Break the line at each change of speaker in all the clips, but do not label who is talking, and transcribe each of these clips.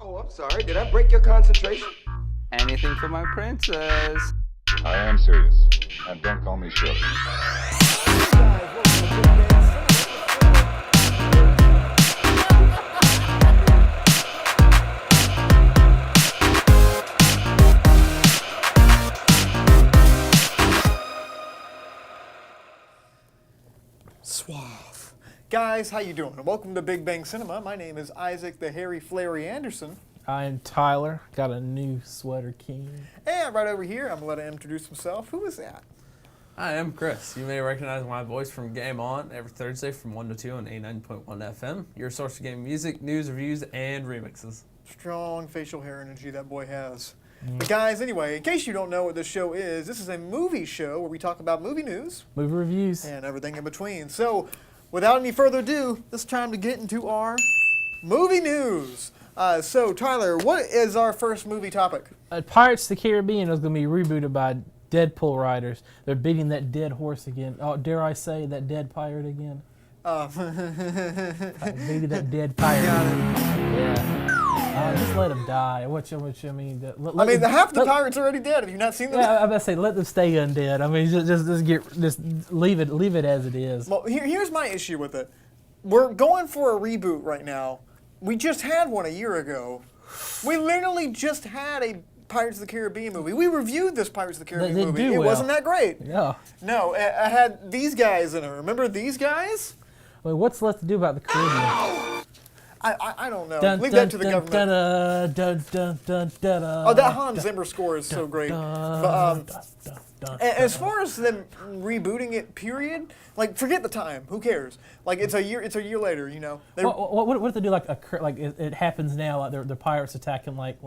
Oh, I'm sorry. Did I break your concentration?
Anything for my princess.
I am serious, and don't call me Shirley.
Suave. Guys, how you doing? Welcome to Big Bang Cinema. My name is Isaac the Harry Flary Anderson.
I'm Tyler. Got a new sweater king.
And right over here, I'm going to let him introduce himself. Who is that?
Hi, I'm Chris. You may recognize my voice from Game On every Thursday from 1 to 2 on 89.1 FM. Your source of game music, news, reviews, and remixes.
Strong facial hair energy that boy has. But guys, anyway, in case you don't know what this show is, this is a movie show where we talk about movie news.
Movie reviews.
And everything in between. So, without any further ado, it's time to get into our movie news. So, Tyler, what is our first movie topic?
Pirates of the Caribbean is going to be rebooted by Deadpool Writers. They're beating that dead horse again. Oh, dare I say that dead pirate again? Maybe that dead pirate. Yeah. Just let him die. I mean,
half the pirates are already dead. Have you not seen them?
Yeah, I'm about to say let them stay undead. I mean, just leave it as it is.
Well, here's my issue with it. We're going for a reboot right now. We just had one a year ago. We literally just had a Pirates of the Caribbean movie. We reviewed this Pirates of the Caribbean movie. It wasn't that great.
Yeah.
No, I had these guys in it. Remember these guys?
I mean, what's left to do about the Caribbean?
I don't know. Leave that to the government. Oh, that Hans Zimmer score is so great. As far as them rebooting it, period, like forget the time. Who cares? Like it's a year later. You know.
What if they do like it happens now? Like the pirates attacking like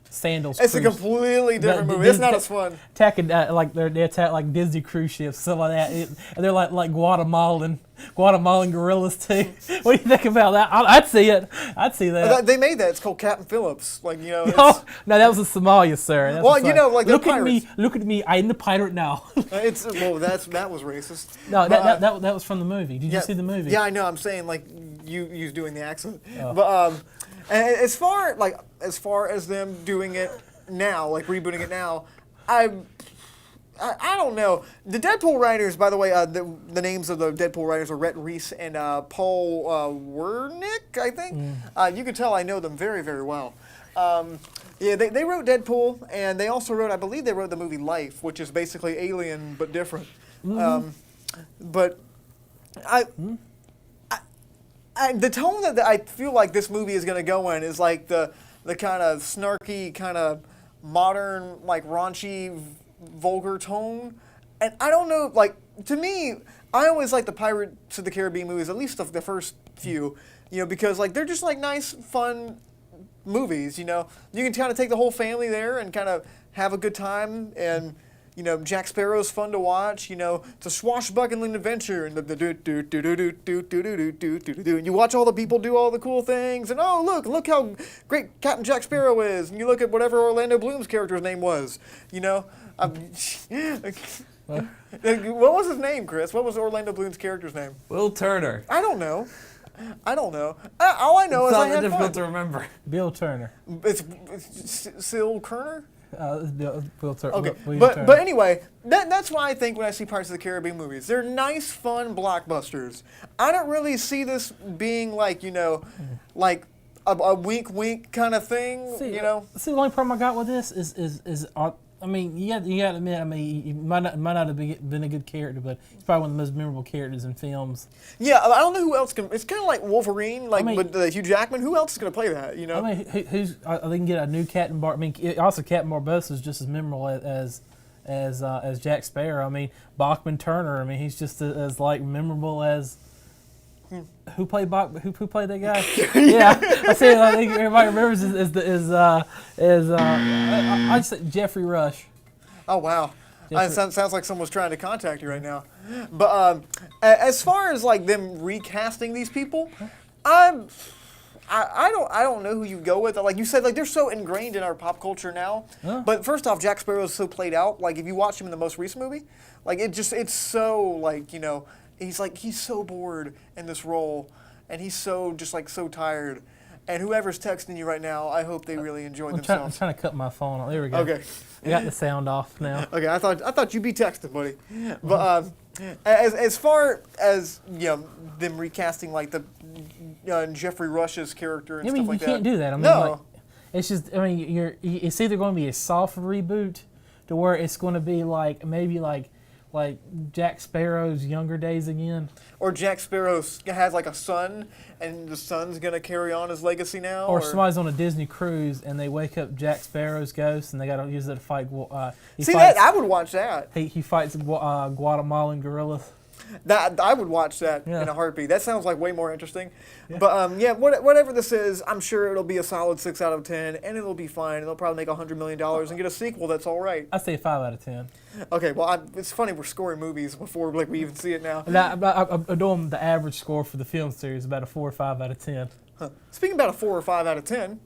Sandals.
It's a completely different movie. It's not as fun.
Attacking they attack like Disney cruise ships, stuff like that. And they're like Guatemalan gorillas too. What do you think about that? I'd see it. I'd see that.
They made that. It's called Captain Phillips. Like
no, that was in Somalia, sir. That's
look
at me. Look at me. I'm the pirate now.
That was racist.
No, that was from the movie. Did you see the movie?
Yeah, I know. I'm saying like you doing the accent, but as far as them doing it now, like rebooting it now, I don't know. The Deadpool writers, by the way, the names of the Deadpool writers are Rhett Reese and Paul Wernick, I think. You can tell I know them very, very well. They wrote Deadpool, and they also wrote, I believe they wrote the movie Life, which is basically Alien but different. But the tone that I feel like this movie is going to go in is like the kind of snarky, kind of modern, like raunchy, vulgar tone. And I don't know, like, to me, I always like the Pirates of the Caribbean movies, at least the first few, because like they're just like nice, fun movies, You can kind of take the whole family there and kind of have a good time, and Jack Sparrow's fun to watch. It's a swashbuckling adventure, and and you watch all the people do all the cool things, and look how great Captain Jack Sparrow is, and you look at whatever Orlando Bloom's character's name was. What was his name, Chris? What was Orlando Bloom's character's name?
Will Turner.
I don't know. All I know is I had
difficult
fun.
to remember.
Bill Turner.
It's Syl Kerner?
Bill Turner.
Okay, but anyway, that's why I think when I see Pirates of the Caribbean movies, they're nice, fun blockbusters. I don't really see this being like like a wink kind of thing.
See, the only problem I got with this is I mean, you got to admit, he might not have been a good character, but he's probably one of the most memorable characters in films.
Yeah, I don't know who else can. It's kind of like Wolverine, with Hugh Jackman. Who else is going to play that?
I mean, they can get a new Captain Bar. I mean, also Captain Barbossa is just as memorable as Jack Sparrow. I mean, Bachman Turner. I mean, he's just as like memorable as. Who played that guy? Yeah, I think everybody remembers I just say Jeffrey Rush.
Oh wow, sounds like someone's trying to contact you right now. But as far as like them recasting these people, I don't know who you go with. Like you said, like they're so ingrained in our pop culture now. But first off, Jack Sparrow's so played out. Like if you watch him in the most recent movie, like it's so like he's so bored in this role, and he's so just like so tired. And whoever's texting you right now, I hope they really enjoyed
I'm
themselves.
trying to cut my phone off. There we go.
Okay.
I got the sound off now.
Okay, I thought you'd be texting, buddy. But as far as them recasting like the Jeffrey Rush's character and
I
stuff
mean,
like
you
that.
can't do that. I mean,
No.
like, it's just. I mean, it's either going to be a soft reboot, to where it's going to be like maybe like Jack Sparrow's younger days again.
Or Jack Sparrow has like a son, and the son's gonna carry on his legacy now.
Or somebody's on a Disney cruise and they wake up Jack Sparrow's ghost and they got to use it to fight.
That I would watch that.
He fights Guatemalan gorillas.
That I would watch that
Yeah.
in a heartbeat. That sounds like way more interesting. Yeah. But whatever this is, I'm sure it'll be a solid 6 out of 10, and it'll be fine. They'll probably make $100 million and get a sequel that's all right.
I say 5 out of 10.
Okay, well, it's funny we're scoring movies before we even see it now.
And I'm doing the average score for the film series, about a 4 or 5 out of 10.
Huh. Speaking about a 4 or 5 out of 10,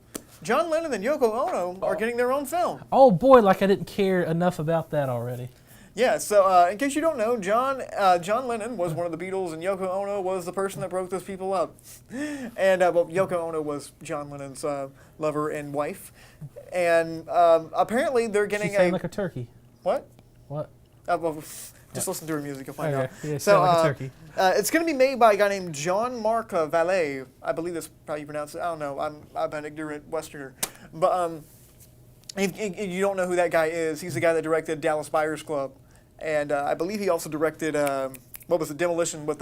John Lennon and Yoko Ono are getting their own film.
Oh boy, like I didn't care enough about that already.
Yeah, so in case you don't know, John Lennon was one of the Beatles, and Yoko Ono was the person that broke those people up. And Yoko Ono was John Lennon's lover and wife. And apparently they're getting
She sounded like a turkey.
What?
What?
Just listen to her music, you'll find
Okay.
out.
Yeah,
So
sound like a turkey.
it's going to be made by a guy named Jean-Marc Vallée. I believe that's how you pronounce it. I don't know. I'm an ignorant Westerner. But if you don't know who that guy is, he's the guy that directed Dallas Buyers Club. And I believe he also directed, Demolition with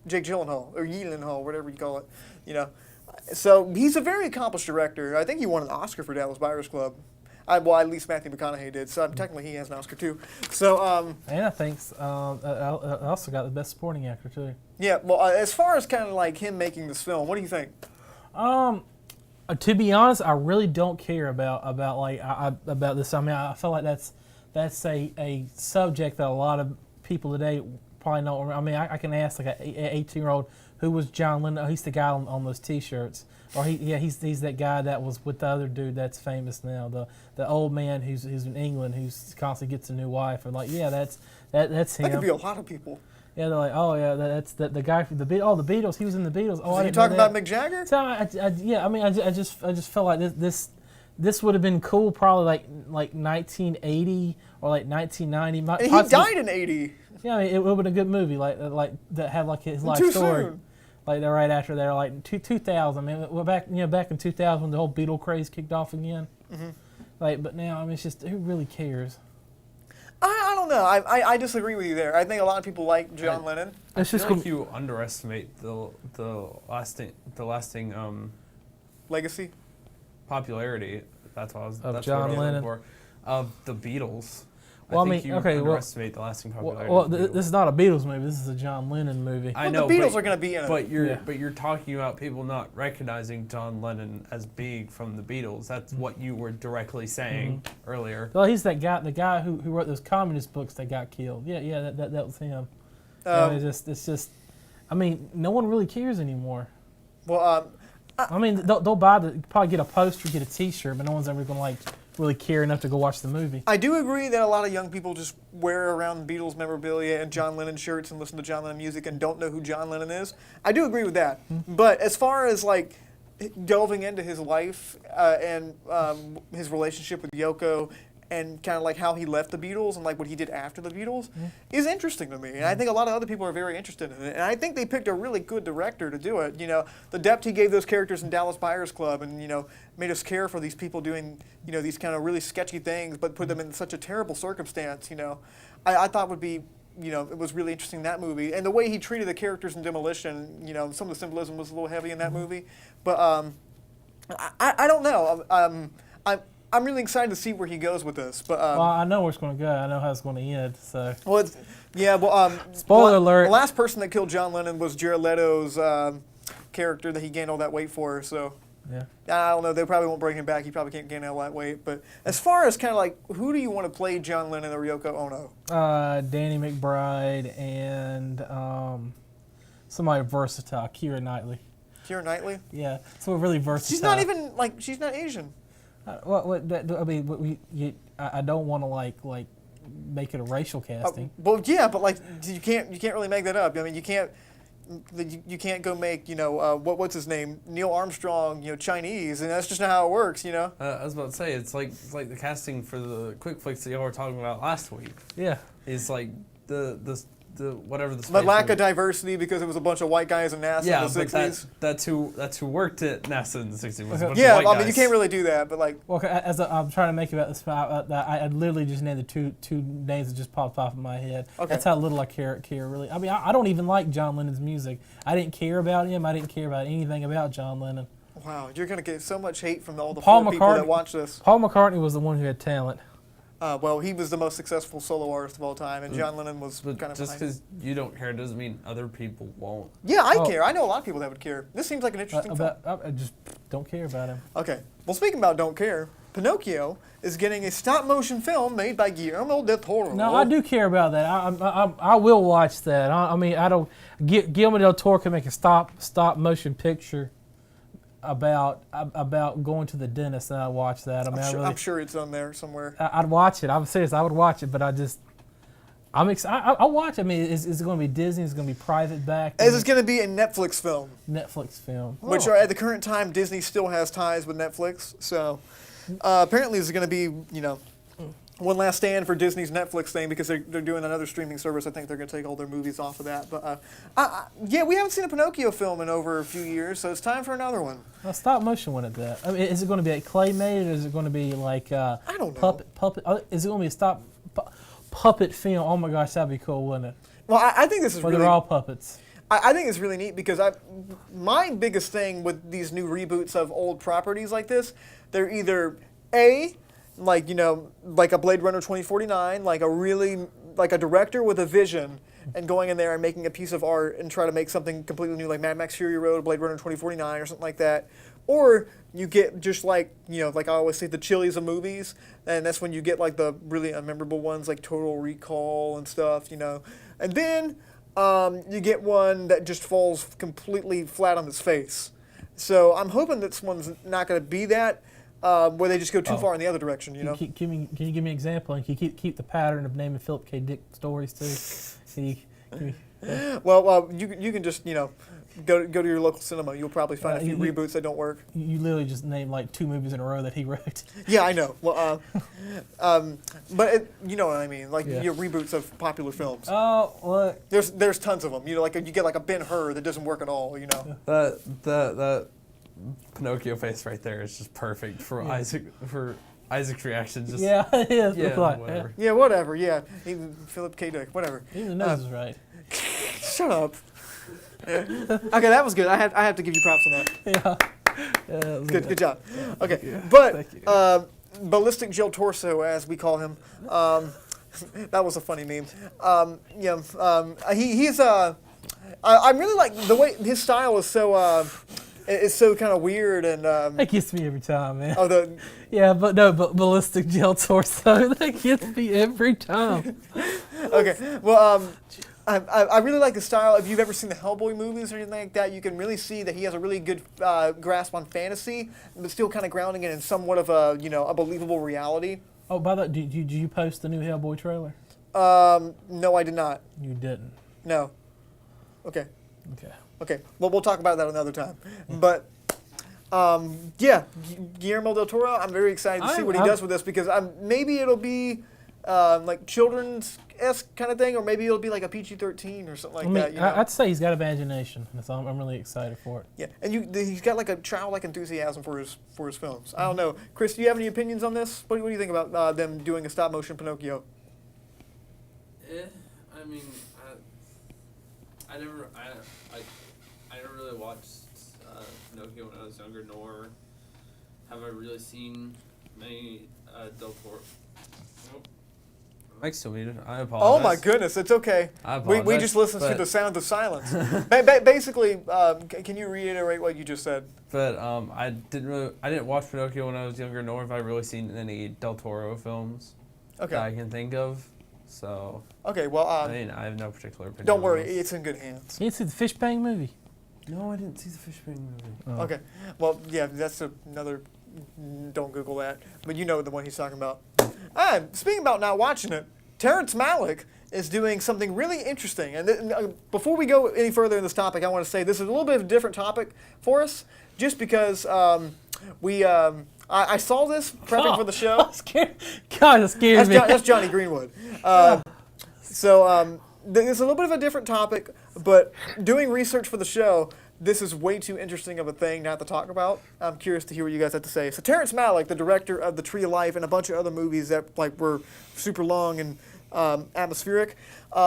Jake Gyllenhaal, or Gyllenhaal, whatever you call it. So he's a very accomplished director. I think he won an Oscar for Dallas Buyers Club. Well, at least Matthew McConaughey did. So technically he has an Oscar too. So
And I think I also got the best supporting actor too.
yeah. Well, as far as kind of like him making this film, what do you think?
To be honest, I really don't care about this. I mean, I feel like that's a subject that a lot of people today probably don't remember. I mean, I can ask like an 18-year-old who was John Lennon. Oh, he's the guy on those T-shirts. Or he's that guy that was with the other dude that's famous now, the old man who's in England who's constantly gets a new wife. And like, yeah, that's him.
That could be a lot of people.
Yeah, they're like, oh yeah, that's the guy from the Beatles. He was in the Beatles. Oh,
Are you talking about Mick Jagger?
So I just felt like this would have been cool probably like 1980 or like 1990.
And he died in 80.
Yeah, I mean, it would have been a good movie like that had like his life
Too
story.
soon.
Like they're right after there, like 2000. I mean, we're back in 2000 when the whole Beatle craze kicked off again. Mm-hmm. Like, but now I mean, it's just who really cares?
I don't know. I disagree with you there. I think a lot of people like John Lennon.
I feel like you underestimate the lasting
Legacy.
popularity. That's what I was.
Of
that's
John
what I was looking
Lennon.
for. Of the Beatles.
Well,
I think you underestimate the lasting popularity.
Well,
of the Beatles.
this is not a Beatles movie. This is a John Lennon movie.
I
Well,
know,
the Beatles are going to be in it.
But you're talking about people not recognizing John Lennon as being from the Beatles. That's what you were directly saying earlier.
Well, he's the guy who wrote those communist books that got killed. Yeah, that was him. It's just, I mean, no one really cares anymore.
Well,
I mean, they'll probably get a poster, get a T-shirt, but no one's ever gonna really care enough to go watch the movie.
I do agree that a lot of young people just wear around Beatles memorabilia and John Lennon shirts and listen to John Lennon music and don't know who John Lennon is. I do agree with that. But as far as like delving into his life and his relationship with Yoko and kind of like how he left the Beatles and like what he did after the Beatles is interesting to me. And I think a lot of other people are very interested in it. And I think they picked a really good director to do it. You know, the depth he gave those characters in Dallas Buyers Club and, you know, made us care for these people doing, you know, these kind of really sketchy things, but put them in such a terrible circumstance, you know, I thought would be, you know, it was really interesting in that movie. And the way he treated the characters in Demolition, you know, some of the symbolism was a little heavy in that movie. But I don't know. I'm really excited to see where he goes with this. But
Well, I know where it's going to go. I know how it's going to end. So.
well,
Spoiler alert.
The last person that killed John Lennon was Jared Leto's character that he gained all that weight for. So
Yeah.
I don't know. They probably won't bring him back. He probably can't gain all that weight. But as far as kind of like, who do you want to play John Lennon or Yoko Ono?
Danny McBride and somebody versatile, Keira Knightley.
Keira Knightley?
Yeah, so really versatile.
She's not even like she's not Asian.
I don't want to like make it a racial casting.
Well, yeah, but like you can't really make that up. I mean, you can't. you can't go make, what's his name, Neil Armstrong, Chinese, and that's just not how it works,
I was about to say it's like the casting for the quick flicks that y'all were talking about last week.
Yeah.
It's like the whatever the.
The lack of diversity because it was a bunch of white guys in NASA in the 60s.
That's who worked at NASA in the 60s. Was a bunch
Yeah,
of white guys.
you can't really do that, but like.
Well, as I'm trying to make about this, I literally just named the two names that just popped off in my head.
Okay.
That's how little I care really. I mean, I don't even like John Lennon's music. I didn't care about him. I didn't care about anything about John Lennon.
Wow, you're gonna get so much hate from all the
Paul
poor people that watch this.
Paul McCartney was the one who had talent.
Well, he was the most successful solo artist of all time, and John Lennon was
But
kind of
just
behind.
because you don't care doesn't mean other people won't.
Yeah, I care. I know a lot of people that would care. This seems like an interesting film.
I just don't care about him.
Okay. Well, speaking about don't care, Pinocchio is getting a stop-motion film made by Guillermo del Toro.
No, I do care about that. I will watch that. I mean, I don't. Guillermo del Toro can make a stop motion picture about going to the dentist, and I'd watch that. I mean,
I'm sure it's on there somewhere.
I'd watch it. I'm serious. I would watch it, but I'm excited. I'll watch it. I mean, is it going to be Disney? Is it going to be private back?
This is going to be a Netflix film.
Netflix film.
Which are, at the current time, Disney still has ties with Netflix. So apparently this is going to be, one last stand for Disney's Netflix thing because they're doing another streaming service. I think they're going to take all their movies off of that. But yeah, we haven't seen a Pinocchio film in over a few years, so it's time for another one.
A stop motion one at that. I mean, is it going to be like claymate, or is it going to be like
I don't know.
puppet? Is it going to be a puppet film? Oh my gosh, that'd be cool, wouldn't it?
Well, I think this is
Where
really.
they're all puppets.
I think it's really neat because my biggest thing with these new reboots of old properties like this, they're either like a Blade Runner 2049, like a director with a vision and going in there and making a piece of art and try to make something completely new, like Mad Max Fury Road, Blade Runner 2049, or something like that. Or you get just like I always say, the chilies of movies, and that's when you get like the really unmemorable ones like Total Recall and stuff, and then you get one that just falls completely flat on its face. So I'm hoping this one's not going to be that. Where they just go too far in the other direction,
Can you give me an example? And can you keep the pattern of naming Philip K. Dick stories too?
Well, you can just go to your local cinema. You'll probably find a few reboots that don't work.
You literally just named like 2 movies in a row that he wrote.
Yeah, I know. Well, but you know what I mean, like your reboots of popular films.
Oh, look.
There's tons of them. You get like a Ben-Hur that doesn't work at all.
That Pinocchio face right there is just perfect for Isaac's reaction. Just
Yeah, it is.
yeah,
Like,
whatever.
Yeah, whatever. Yeah, even Philip K. Dick, whatever.
Even the nose is right.
Shut up. Okay, that was good. I have to give you props on that.
Yeah.
Good job. Okay,
Yeah,
but
thank you.
Ballistic Jill Torso, as we call him, that was a funny meme. He's I really like the way his style is so. It's so kind of weird and.
That gets me every time, man.
Oh,
Yeah, but Ballistic Jill Torso, that gets me every time.
okay. Well, I really like the style. If you've ever seen the Hellboy movies or anything like that, you can really see that he has a really good grasp on fantasy, but still kind of grounding it in somewhat of a believable reality.
Oh, by the way, did you post the new Hellboy trailer?
No, I did not.
You didn't.
No. Okay.
Okay.
Well, we'll talk about that another time. But, yeah, Guillermo del Toro, I'm very excited to see what he does with this because maybe it'll be like children's-esque kind of thing, or maybe it'll be like a PG-13 or something like that.
I'd say he's got imagination. So I'm really excited for it.
Yeah, and he's got like a childlike enthusiasm for his films. I don't know. Chris, do you have any opinions on this? What do you think about them doing a stop-motion Pinocchio?
I mean, I never really watched Pinocchio when I was younger, nor have I really seen many Del Toro. Nope. Mike's still muted. I apologize.
Oh my goodness, it's okay.
I apologize.
We just listened to the sound of silence. Basically, can you reiterate what you just said?
But I didn't watch Pinocchio when I was younger, nor have I really seen any Del Toro films that I can think of. So.
Okay, well.
I mean, I have no particular opinion.
Don't worry,
on this.
it's in good hands.
You didn't see the Fish Bang movie?
No, I didn't see the Fish Bang movie.
Oh.
Okay, well, yeah, that's another. Don't Google that, but you know the one he's talking about. Speaking about not watching it, Terence Malik is doing something really interesting. And before we go any further in this topic, I want to say this is a little bit of a different topic for us, just because I saw this prepping for the show.
God, that scares me.
That's Johnny Greenwood. This is a little bit of a different topic, but doing research for the show, this is way too interesting of a thing not to talk about. I'm curious to hear what you guys have to say. So Terence Malik, the director of The Tree of Life and a bunch of other movies that were super long and atmospheric,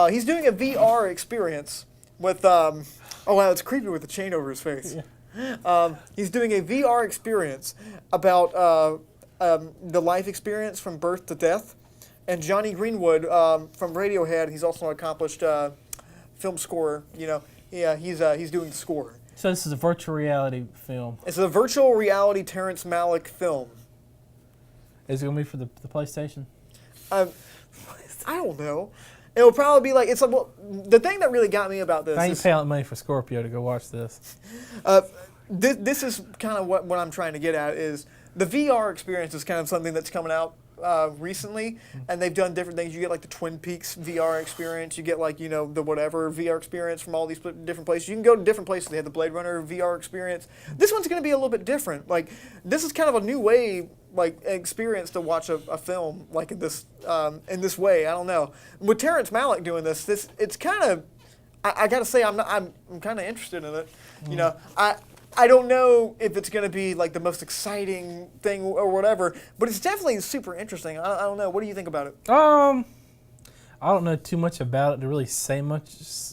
he's doing a VR experience with. Oh wow, it's creepy with the chain over his face. Yeah. He's doing a VR experience about the life experience from birth to death. And Johnny Greenwood from Radiohead, he's also an accomplished film scorer. He's doing the score.
So this is a virtual reality film.
It's a virtual reality Terence Malik film.
Is it going to be for the PlayStation?
I don't know. It'll probably be like the thing that really got me about this.
I ain't paying money for Scorpio to go watch this.
This is kind of what I'm trying to get at is the VR experience is kind of something that's coming out recently, and they've done different things. You get like the Twin Peaks VR experience. You get the whatever VR experience from all these different places. You can go to different places. They have the Blade Runner VR experience. This one's going to be a little bit different. This is kind of a new way, experience to watch a film in this way. I don't know. With Terence Malik doing this it's kind of. I got to say I'm kind of interested in it. I don't know if it's going to be the most exciting thing or whatever, but it's definitely super interesting. I don't know. What do you think about it?
I don't know too much about it to really say much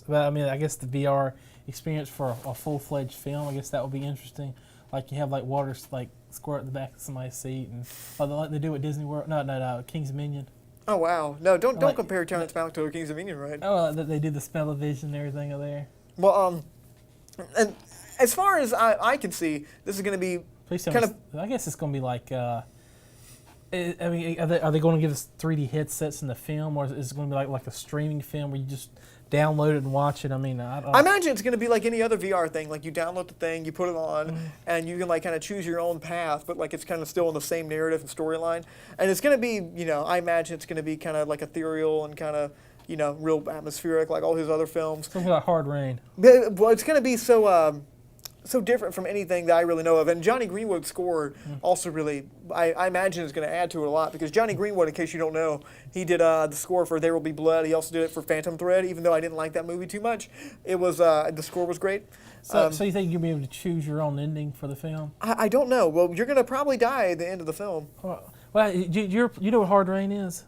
about it. I mean, I guess the VR experience for a full-fledged film, I guess that would be interesting. You have water squirt at the back of somebody's seat, and like they do at Disney World. No, King's Dominion.
Oh wow! No, don't compare Terrence Malick to King's Dominion, right?
Oh, they do the smell-o-vision and everything over there.
Well, and as far as I can see, this is going to be kind of.
I guess it's going to be I mean, are they going to give us 3D headsets in the film, or is it going to be like a streaming film where you just download it and watch it? I mean, I
imagine it's going to be like any other VR thing. You download the thing, you put it on, and you can kind of choose your own path, but it's kind of still in the same narrative and storyline. And it's going to be, I imagine it's going to be kind of ethereal and kind of, real atmospheric like all his other films.
Something like Hard Rain.
Well, it's going to be so different from anything that I really know of. And Johnny Greenwood's score also really, I imagine, is going to add to it a lot, because Johnny Greenwood, in case you don't know, he did the score for There Will Be Blood. He also did it for Phantom Thread, even though I didn't like that movie too much. It was the score was great.
So you think you'll be able to choose your own ending for the film?
I don't know. Well, you're going to probably die at the end of the film.
Well, you know what Hard Rain is?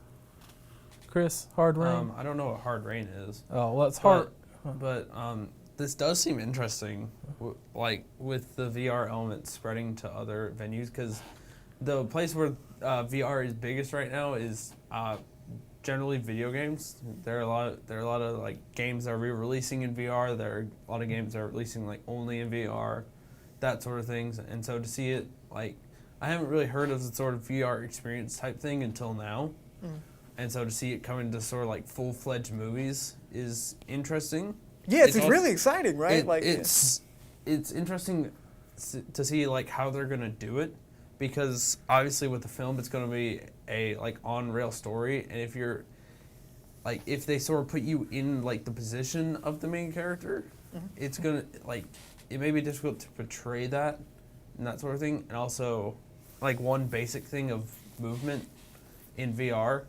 Chris, Hard Rain?
I don't know what Hard Rain is.
Oh, well, it's hard.
But this does seem interesting, with the VR element spreading to other venues, because the place where VR is biggest right now is generally video games. There are a lot of games that are re-releasing in VR. There are a lot of games that are releasing only in VR, that sort of things. And so to see it I haven't really heard of the sort of VR experience type thing until now. And so to see it come into sort of full-fledged movies is interesting.
Yeah, it's really exciting, right?
It's interesting to see how they're gonna do it, because obviously with the film it's gonna be a on rail story, and if you're if they sort of put you in the position of the main character, it's gonna it may be difficult to portray that and that sort of thing. And also one basic thing of movement in VR,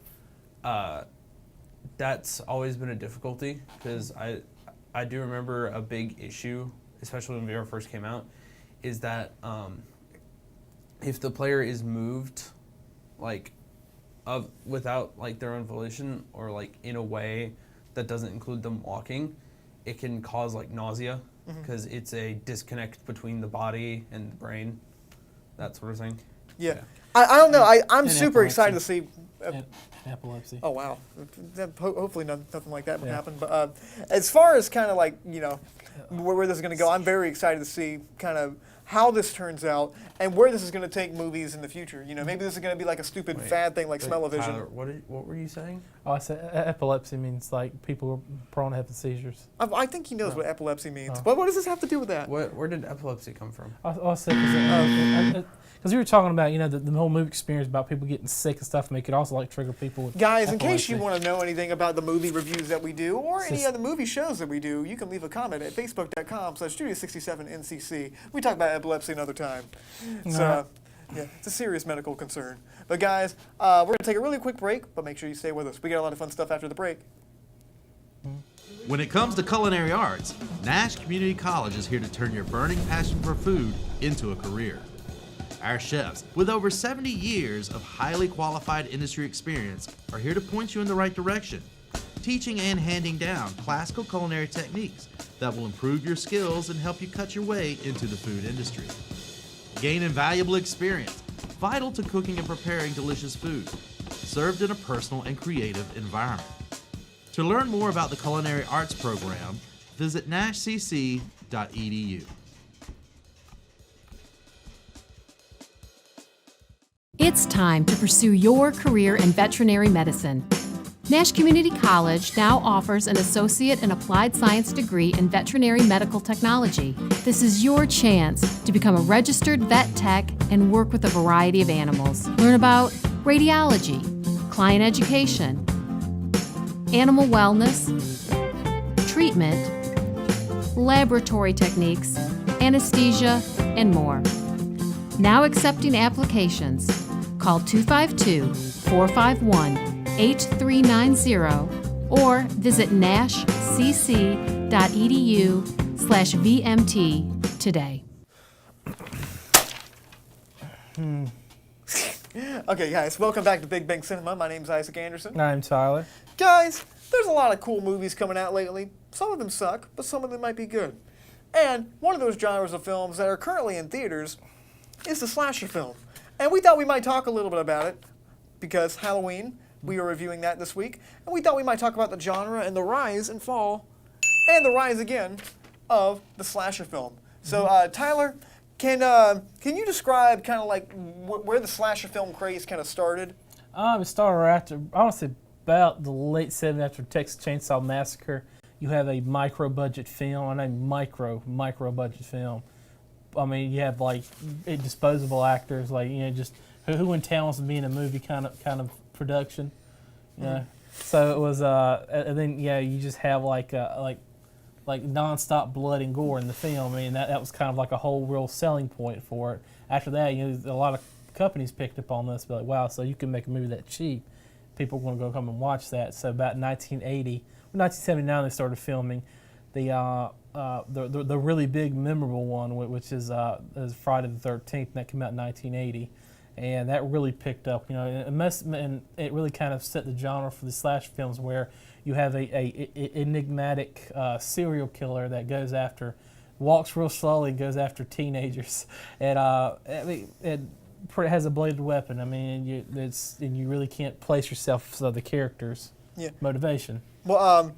that's always been a difficulty, because I do remember a big issue, especially when VR first came out, is that if the player is moved, without their own volition, or in a way that doesn't include them walking, it can cause nausea, because it's a disconnect between the body and the brain, that sort of thing.
Yeah. I don't know. I'm super excited to see.
Epilepsy.
Oh wow! Hopefully nothing like that would happen. But as far as kind of where this is going to go, I'm very excited to see kind of how this turns out and where this is going to take movies in the future. Maybe this is going to be a stupid fad thing like smell-o-vision.
Tyler, what were you saying?
Oh, I said epilepsy means people are prone to having seizures.
I think he knows what epilepsy means. But what does this have to do with that?
Where did epilepsy come from?
I said because we were talking about, the whole movie experience about people getting sick and stuff, and it could also like trigger people with
Guys, in case you
epilepsy.
want to know anything about the movie reviews that we do or any
Just-
other movie shows that we do, you can leave a comment at facebook.com/Studio67NCC. We talk about epilepsy another time. So, yeah, it's a serious medical concern. But guys, we're going to take a really quick break, but make sure you stay with us. We got a lot of fun stuff after the break.
When it comes to culinary arts, Nash Community College is here to turn your burning passion for food into a career. Our chefs, with over 70 years of highly qualified industry experience, are here to point you in the right direction, teaching and handing down classical culinary techniques that will improve your skills and help you cut your way into the food industry. Gain invaluable experience, vital to cooking and preparing delicious food, served in a personal and creative environment. To learn more about the Culinary Arts program, visit nashcc.edu.
It's time to pursue your career in veterinary medicine. Nash Community College now offers an Associate in Applied Science degree in Veterinary Medical Technology. This is your chance to become a registered vet tech and work with a variety of animals. Learn about radiology, client education, animal wellness, treatment, laboratory techniques, anesthesia, and more. Now accepting applications. Call 252-451-8390 or visit nashcc.edu/VMT today.
Okay, guys, welcome back to Big Bang Cinema. My name's Isaac Anderson.
I'm Tyler.
Guys, there's a lot of cool movies coming out lately. Some of them suck, but some of them might be good. And one of those genres of films that are currently in theaters is the slasher film. And we thought we might talk a little bit about it because Halloween, we are reviewing that this week. And we thought we might talk about the genre and the rise and fall and the rise again of the slasher film. So, Tyler, can you describe kind of like where the slasher film craze kind of started?
It started after, I want to say about the late 70s after Texas Chainsaw Massacre. You have a micro-budget film, and a micro-budget film. I mean, you have like disposable actors, like just who in town wants to be in a movie kind of production. So it was, and then you just have like nonstop blood and gore in the film. I mean, that was kind of like a whole real selling point for it. After that, a lot of companies picked up on this, but like, wow, so you can make a movie that cheap. People are going to go come and watch that. So about 1979, they started filming the really big, memorable one, which is Friday the 13th, and that came out in 1980, and that really picked up. And it really kind of set the genre for the slasher films, where you have a enigmatic serial killer that walks real slowly, and goes after teenagers, and it has a bladed weapon. I mean, you really can't place yourself to the character's motivation. Well,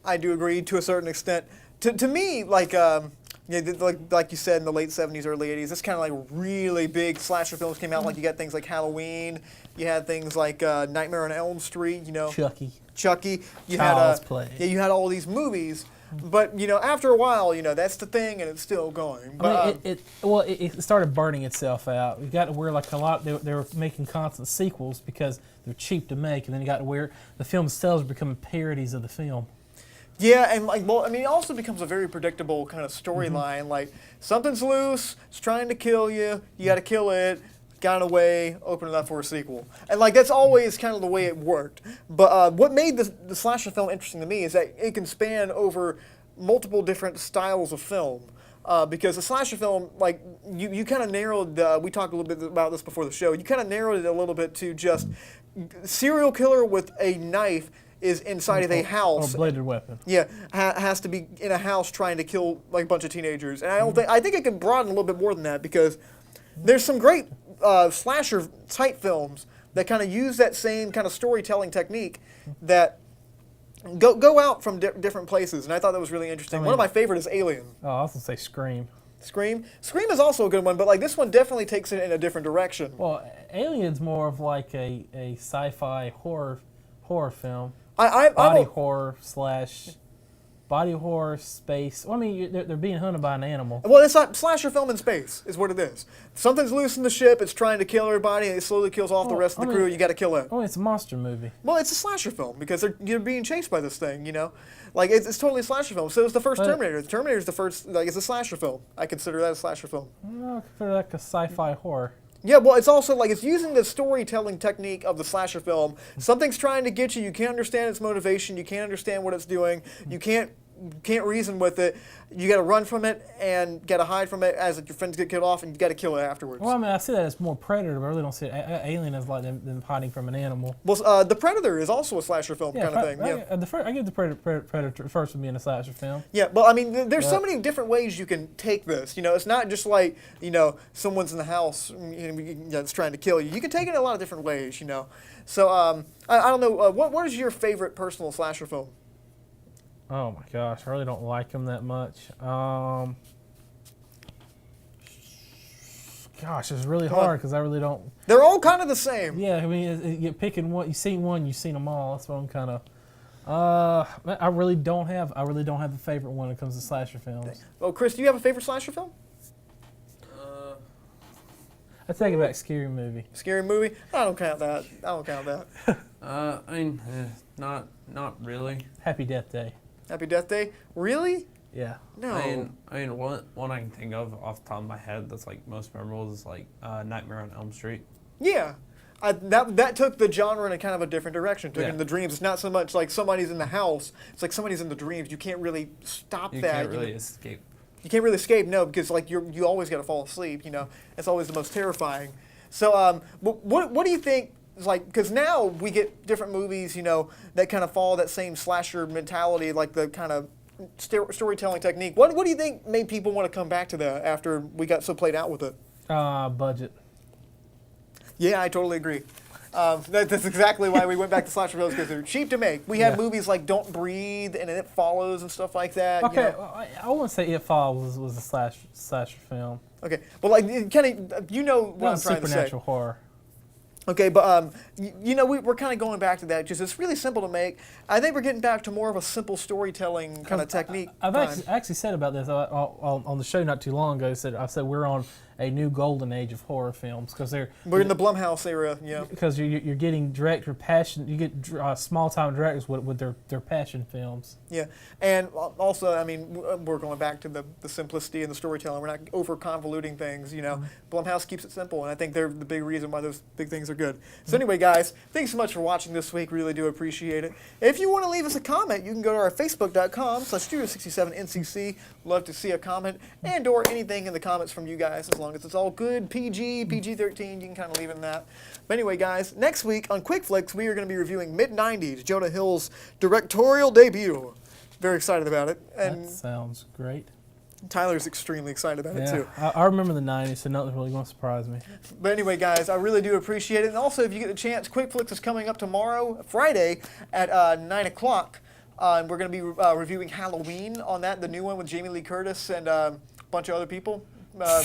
I do agree to a certain extent. To me, like you said, in the late 70s, early 80s, this kind of like really big slasher films came out. Like you got things like Halloween, you had things like Nightmare on Elm Street, Chucky. You
Child's Play.
Yeah, you had all these movies. But after a while, that's the thing, and it's still going. But,
it started burning itself out. It got to where like a lot they were making constant sequels because they're cheap to make, and then it got to where the film themselves were becoming parodies of the film.
Yeah, and it also becomes a very predictable kind of storyline. Like something's loose, it's trying to kill you, you got to kill it. Got away, open it up for a sequel. And that's always kind of the way it worked. But what made the slasher film interesting to me is that it can span over multiple different styles of film. Because the slasher film, you kind of narrowed, we talked a little bit about this before the show, you kind of narrowed it a little bit to just serial killer with a knife is inside of a house.
Or a bladed weapon.
Yeah, has to be in a house trying to kill a bunch of teenagers. And I think it can broaden a little bit more than that, because there's some great slasher type films that kind of use that same kind of storytelling technique that go out from different places, and I thought that was really interesting. One of my favorite is Alien.
Oh, I was going to say Scream.
Scream is also a good one, but this one definitely takes it in a different direction.
Well, Alien's more of like a sci-fi horror film.
Body
horror / body horror, space. Well, I mean, they're being hunted by an animal.
Well, it's like slasher film in space, is what it is. Something's loose in the ship, it's trying to kill everybody, and it slowly kills off the rest of the crew, you gotta kill it.
Oh, it's a monster movie.
Well, it's a slasher film, because you're being chased by this thing, you know? Like, it's totally a slasher film. So it's the first Terminator. The Terminator's the first, like, it's a slasher film. I consider that a slasher film.
I consider like a sci-fi horror.
Yeah, well, it's also like it's using the storytelling technique of the slasher film. Something's trying to get you. You can't understand its motivation. You can't understand what it's doing. You can't reason with it. You got to run from it and got to hide from it as your friends get killed off, and you got to kill it afterwards.
Well, I mean, I see that as more Predator, but I really don't see it. Alien as like them hiding from an animal.
Well, The Predator is also a slasher film kind of thing.
I give the Predator first one being a slasher film.
Yeah, well, I mean, there's so many different ways you can take this. You know, it's not just like, you know, someone's in the house that's trying to kill you. You can take it in a lot of different ways, you know. So, I don't know, what is your favorite personal slasher film?
Oh my gosh, I really don't like them that much. Gosh, it's really hard because I really don't.
They're all kind of the same.
Yeah, I mean, you're picking one. You've seen one, you've seen them all. That's what I'm kind of. I really don't have a favorite one when it comes to slasher films.
Well, Chris, do you have a favorite slasher film?
I take it back. Scary Movie.
Scary Movie? I don't count that.
I mean, not really.
Happy Death Day.
Happy Death Day? Really?
Yeah.
No.
I mean, one I can think of off the top of my head that's like most memorable is like Nightmare on Elm Street.
Yeah. That took the genre in a kind of a different direction. Took it in the dreams. It's not so much like somebody's in the house. It's like somebody's in the dreams. You can't really stop that.
You can't really escape.
You can't really escape, no, because like you always got to fall asleep. You know, it's always the most terrifying. So, what do you think? Like, because now we get different movies, you know, that kind of follow that same slasher mentality, like the kind of storytelling technique. What do you think made people want to come back to that after we got so played out with it?
Budget.
Yeah, I totally agree. That's exactly why we went back to slasher films, because they're cheap to make. We had movies like Don't Breathe and It Follows and stuff like that.
Okay,
you know.
I wouldn't say It Follows was a slasher film.
Okay, but like, kind of, you know what I'm trying to say.
Supernatural horror.
Okay, but you know, we're kind of going back to that because it's really simple to make. I think we're getting back to more of a simple storytelling kind of technique.
I've actually said about this on the show not too long ago. I said we're on a new golden age of horror films because
we're in the Blumhouse era, yeah.
Because you're getting director passion. You get small time directors with their passion films.
Yeah, and also, I mean, we're going back to the simplicity and the storytelling. We're not over convoluting things, you know. Mm-hmm. Blumhouse keeps it simple, and I think they're the big reason why those big things are good. So anyway, guys, thanks so much for watching this week. Really do appreciate it. If you want to leave us a comment, you can go to our Facebook.com/Studio67NCC. Love to see a comment and/or anything in the comments from you guys, as long as it's all good, PG-13. You can kind of leave it in that. But anyway, guys, next week on Quick Flicks, we are going to be reviewing mid-90s Jonah Hill's directorial debut. Very excited about it. And
that sounds great.
Tyler's extremely excited about it, too.
I remember the 90s, so nothing's really going to surprise me.
But anyway, guys, I really do appreciate it. And also, if you get the chance, Quick Flicks is coming up tomorrow, Friday, at 9 o'clock. We're going to be reviewing Halloween on that, the new one with Jamie Lee Curtis and a bunch of other people.
Oh,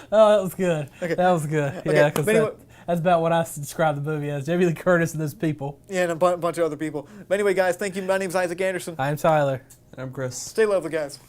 that was good. Okay. That was good. Okay. Yeah, because that's about what I described the movie as. Jamie Lee Curtis and those people.
Yeah, and a bunch of other people. But anyway, guys, thank you. My name's Isaac Anderson.
I'm Tyler.
And I'm Chris.
Stay lovely, guys.